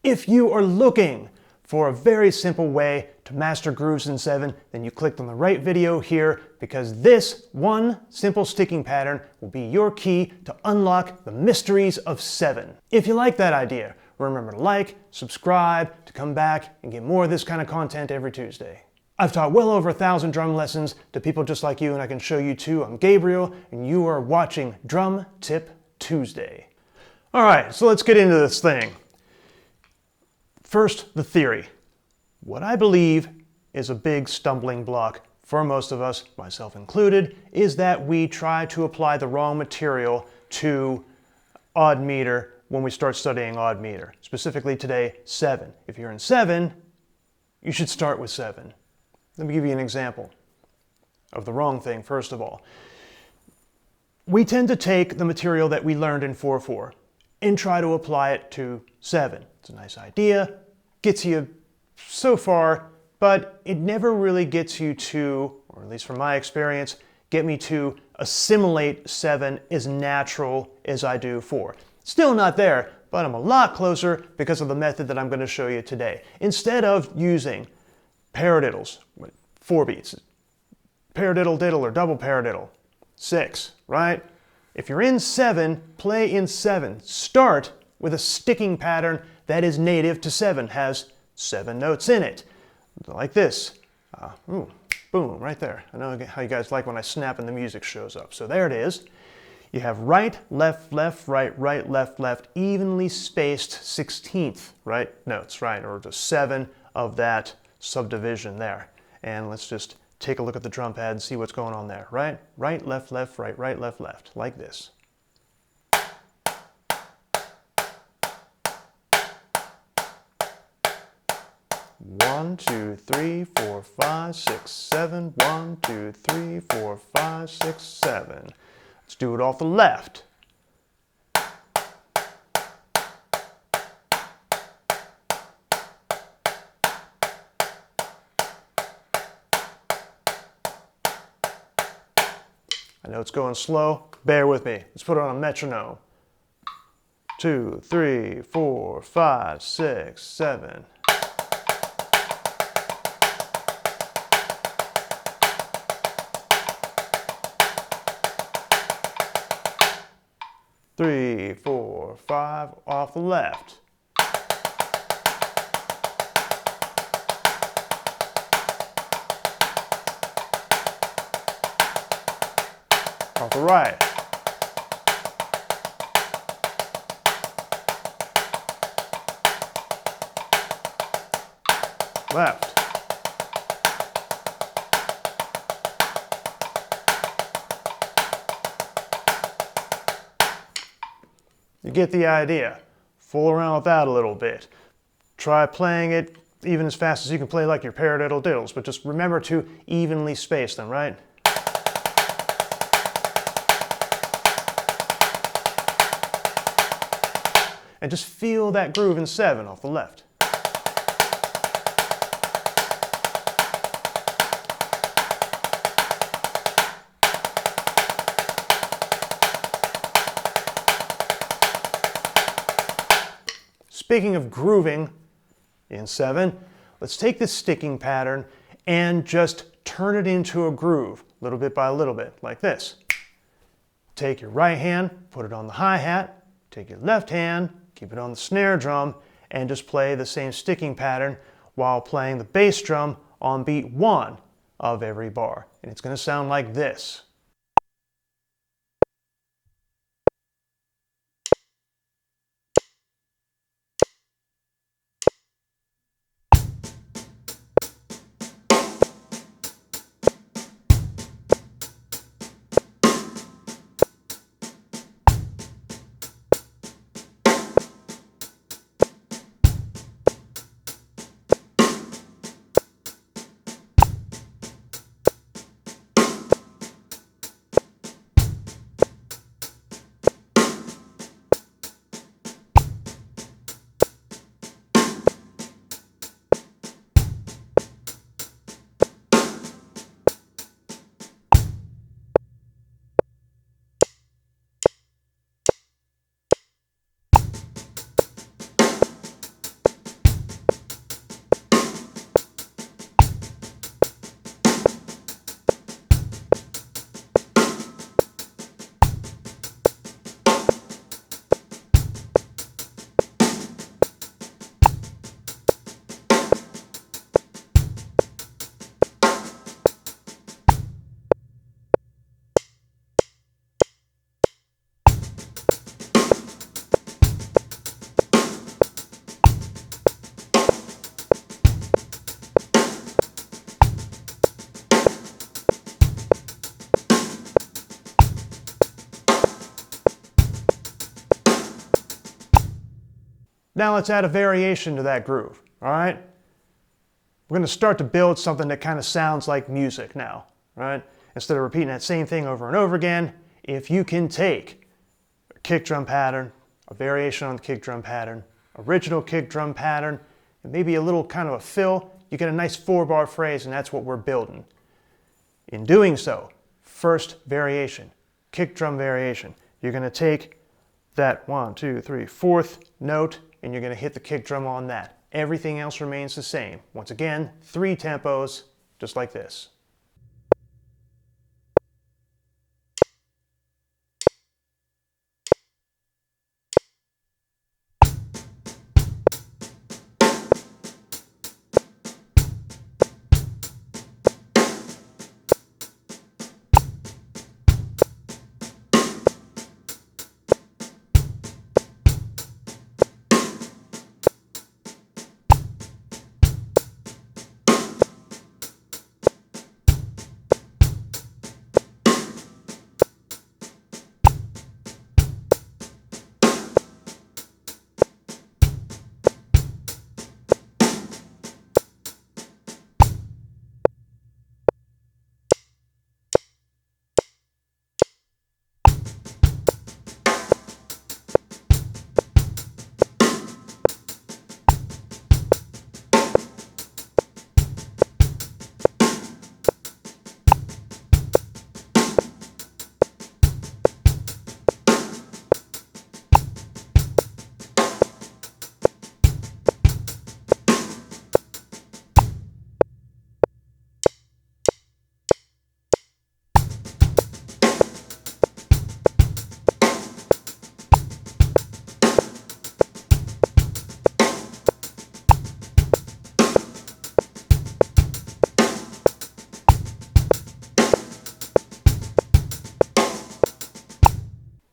If you are looking for a very simple way to master grooves in 7, then you clicked on the right video here, because this one simple sticking pattern will be your key to unlock the mysteries of 7. If you like that idea, remember to like, subscribe, to come back and get more of this kind of content every Tuesday. I've taught well over 1,000 drum lessons to people just like you, and I can show you too. I'm Gabriel, and you are watching Drum Tip Tuesday. All right, so let's get into this thing. First, the theory. What I believe is a big stumbling block for most of us, myself included, is that we try to apply the wrong material to odd meter when we start studying odd meter. Specifically today, 7. If you're in 7, you should start with 7. Let me give you an example of the wrong thing, first of all. We tend to take the material that we learned in 4/4 and try to apply it to 7. It's a nice idea, gets you so far, but it never really gets you to, or at least from my experience, get me to assimilate 7 as natural as I do 4. Still not there, but I'm a lot closer because of the method that I'm going to show you today. Instead of using paradiddles, 4 beats, paradiddle diddle or double paradiddle, 6, right? If you're in 7, play in 7. Start with a sticking pattern that is native to 7, has 7 notes in it, like this. Boom, right there. I know how you guys like when I snap and the music shows up. So there it is. You have right, left, left, right, right, left, left, evenly spaced 16th, right, notes, right, or just 7 of that subdivision there. And let's just take a look at the drum pad and see what's going on there, right? Right, left, left, right, right, left, left, like this. 1, 2, 3, 4, 5, 6, 7. 1, 2, 3, 4, 5, 6, 7. Let's do it off the left. I know it's going slow. Bear with me. Let's put it on a metronome. 2, 3, 4, 5, 6, 7. Three, 4, 5, off the left. Off the right. Left. You get the idea. Fool around with that a little bit. Try playing it even as fast as you can play like your paradiddle diddles, but just remember to evenly space them, right? And just feel that groove in 7 off the left. Speaking of grooving in 7, let's take this sticking pattern and just turn it into a groove, little bit by little bit, like this. Take your right hand, put it on the hi-hat, take your left hand, keep it on the snare drum, and just play the same sticking pattern while playing the bass drum on beat 1 of every bar. And it's going to sound like this. Now let's add a variation to that groove, all right? We're going to start to build something that kind of sounds like music now, right? Instead of repeating that same thing over and over again, if you can take a kick drum pattern, a variation on the kick drum pattern, original kick drum pattern, and maybe a little kind of a fill, you get a nice 4-bar phrase, and that's what we're building. In doing so, first variation, kick drum variation, you're going to take that 1, 2, 3, 4th note, and you're going to hit the kick drum on that. Everything else remains the same. Once again, 3 tempos, just like this.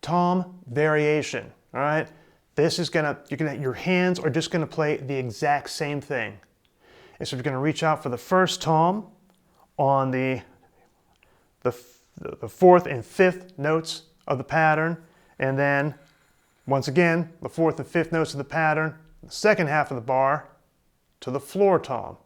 Tom variation, all right? This is your hands are just gonna play the exact same thing. And so you're gonna reach out for the first tom on the 4th and 5th notes of the pattern, and then once again, the 4th and 5th notes of the pattern, the second half of the bar to the floor tom.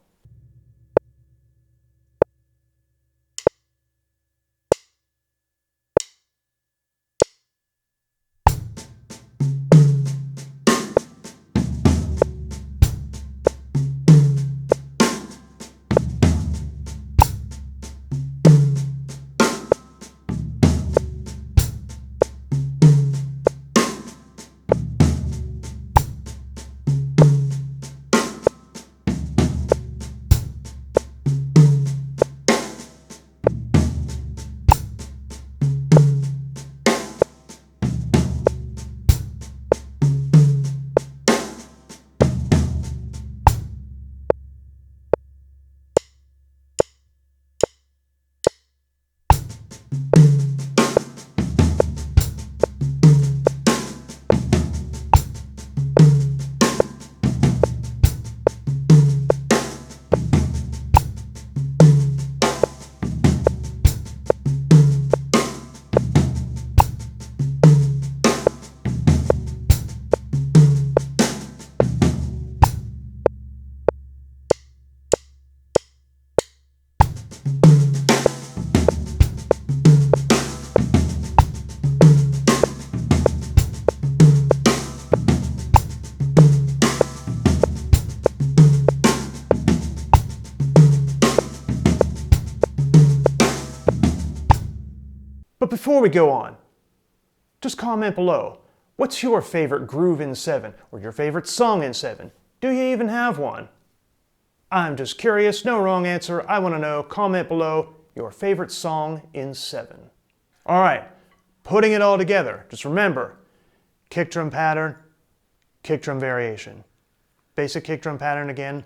But before we go on, just comment below. What's your favorite groove in 7 or your favorite song in 7? Do you even have one? I'm just curious, no wrong answer. I want to know. Comment below your favorite song in 7. All right, putting it all together. Just remember, kick drum pattern, kick drum variation. Basic kick drum pattern again,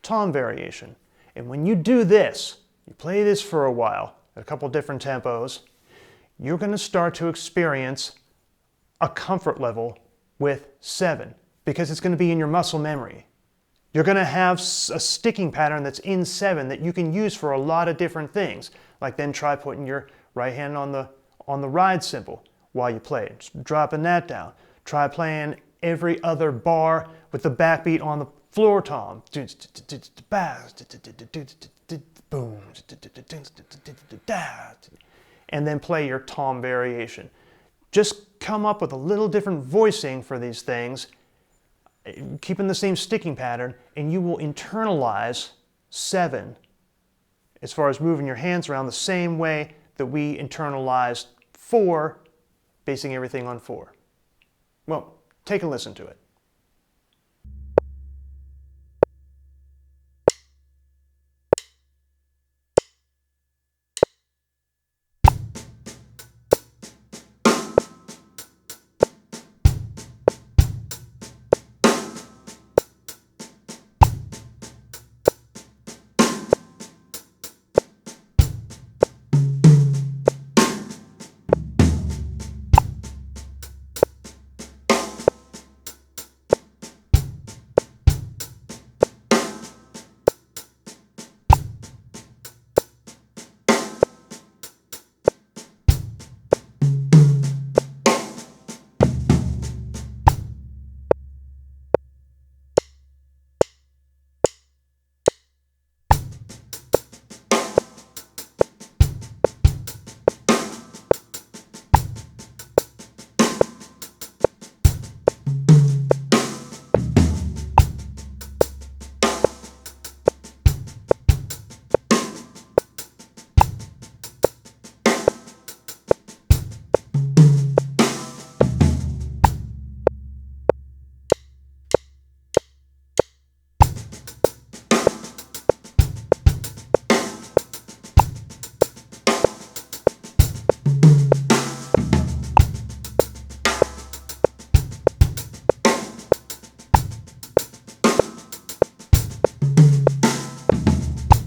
tom variation. And when you do this, you play this for a while at a couple different tempos, you're going to start to experience a comfort level with 7 because it's going to be in your muscle memory. You're going to have a sticking pattern that's in 7 that you can use for a lot of different things. Like then try putting your right hand on the ride cymbal while you play it. Just dropping that down. Try playing every other bar with the backbeat on the floor tom. Boom. And then play your tom variation. Just come up with a little different voicing for these things, keeping the same sticking pattern, and you will internalize 7 as far as moving your hands around the same way that we internalized 4, basing everything on 4. Well, take a listen to it.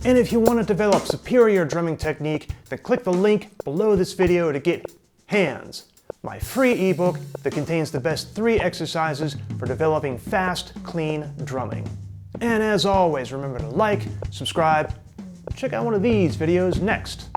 And if you want to develop superior drumming technique, then click the link below this video to get Hands, my free ebook that contains the best 3 exercises for developing fast, clean drumming. And as always, remember to like, subscribe, check out one of these videos next.